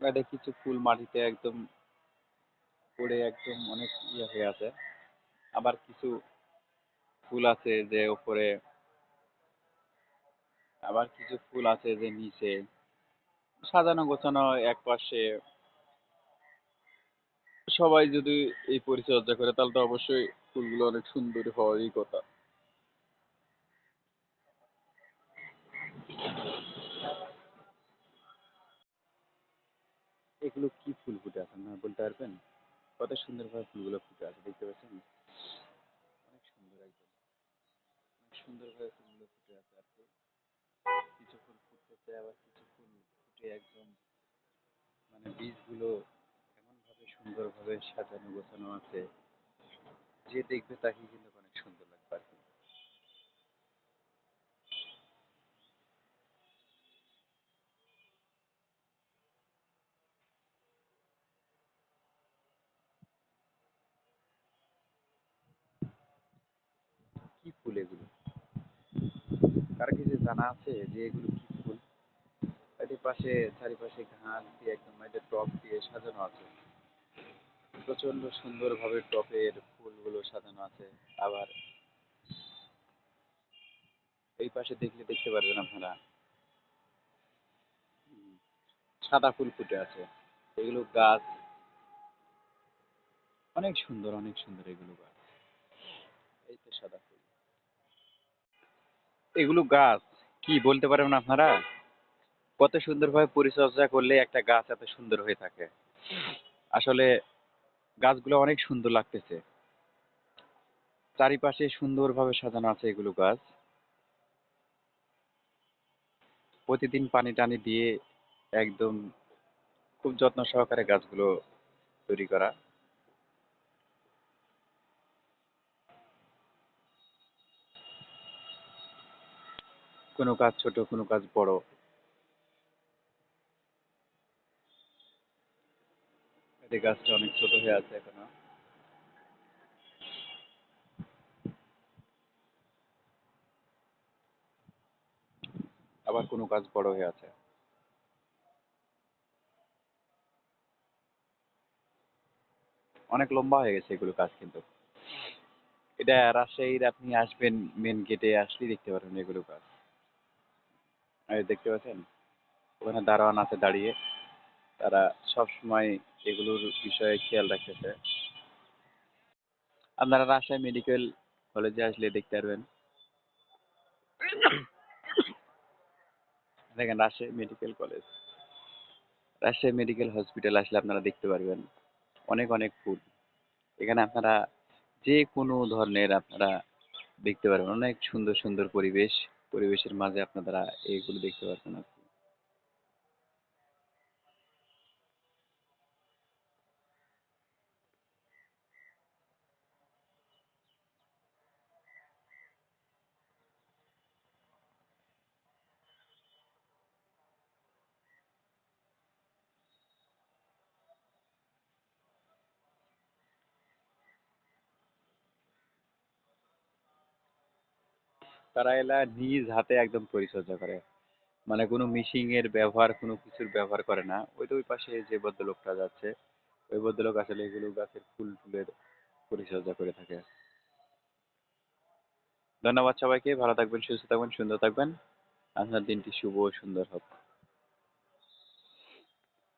এটা কিছু ফুল মাটিতে একদম পড়ে একদম অনেক ইয়ে হয়ে আছে। আবার কিছু ফুল আছে যে উপরে, আবার কিছু ফুল আছে যে নিচে সাজানো গোছানো এক পাশে। সবাই যদি এই পরিচর্যা করে তাহলে তো অবশ্যই ফুলগুলো অনেক সুন্দর হওয়ারই কথা। এগুলো কি ফুল ফুটে আছে না বলতে পারবেন? কত সুন্দরভাবে ফুলগুলো ফুটে আছে দেখতে পাচ্ছেন? অনেক সুন্দর একদম, অনেক সুন্দরভাবে ফুলগুলো ফুটে আছে আর কি। কিছু ফুল ফুটতেছে, আবার কিছু ফুল ফুটে একদম মানে বীজগুলো এমন ভাবে সুন্দরভাবে সাজানো গোছানো আছে, যে দেখবে তাকে কিন্তু অনেক সুন্দর লাগবে আর কি। কি ফুল এগুলো? কার কিছু জানা আছে যে এগুলো কি ফুল? এটির পাশে চারিপাশে ঘাস দিয়ে একদম এটা টব দিয়ে সাজানো আছে। প্রচন্ড সুন্দরভাবে টবের ফুলগুলো সাজানো আছে। আবার এই পাশে দেখলে দেখতে পারবেন আপনারা সাদা ফুল ফুটে আছে। এগুলো গাছ অনেক সুন্দর, অনেক সুন্দর এগুলো গাছ। এই তো সাদা ফুল। এগুলো গাছ কি বলতে পারবেন আপনারা? কত সুন্দরভাবে পরিচর্যা করলে একটা গাছ এত সুন্দর হয়ে থাকে। আসলে গাছগুলো অনেক সুন্দর লাগতেছে। চারিপাশে সুন্দরভাবে সাজানো আছে এগুলো গাছ। প্রতিদিন পানি টানি দিয়ে একদম খুব যত্ন সহকারে গাছগুলো তৈরি করা। কোনো গাছ ছোট, কোনো গাছ বড়। এই গাছটা অনেক ছোট হয়ে আছে এখনো। আবার কোনো গাছ বড় হয়ে আছে। অনেক লম্বা হয়ে গেছে এগুলো গাছ কিন্তু। এটা রাজশাহীর, আপনি আসবেন মেন গেটে আসলেই দেখতে পারবেন এগুলো গাছ। এই দেখতে পাচ্ছেন? ওখানে দারোয়ান আছে দাঁড়িয়ে। তারা সবসময় এগুলোর বিষয়ে খেয়াল রাখতেছে। আপনারা রাজশাহী মেডিকেল কলেজে আসলে দেখতে পারবেন। দেখেন Rajshahi medical college, Rajshahi medical hospital আসলে আপনারা দেখতে পারবেন অনেক অনেক ফুল। এখানে আপনারা যে কোনো ধরনের আপনারা দেখতে পারবেন। অনেক সুন্দর সুন্দর পরিবেশ, পরিবেশের মাঝে আপনারা এইগুলো দেখতে পারবেন আর কি। তারা এলা নিজ হাতে একদম পরিচর্যা করে, মানে কোনো মিশিং এর ব্যবহার, কোনো কিছুর ব্যবহার করে না। ওই তো ওই পাশে যে ভদ্রলোকটা যাচ্ছে, ওই ভদ্রলোক আসলে এগুলো গাছের ফুল টুলের পরিচর্যা করে থাকে। ধন্যবাদ সবাইকে, ভালো থাকবেন, সুস্থ থাকবেন, সুন্দর থাকবেন। আপনার দিনটি শুভ ও সুন্দর হোক।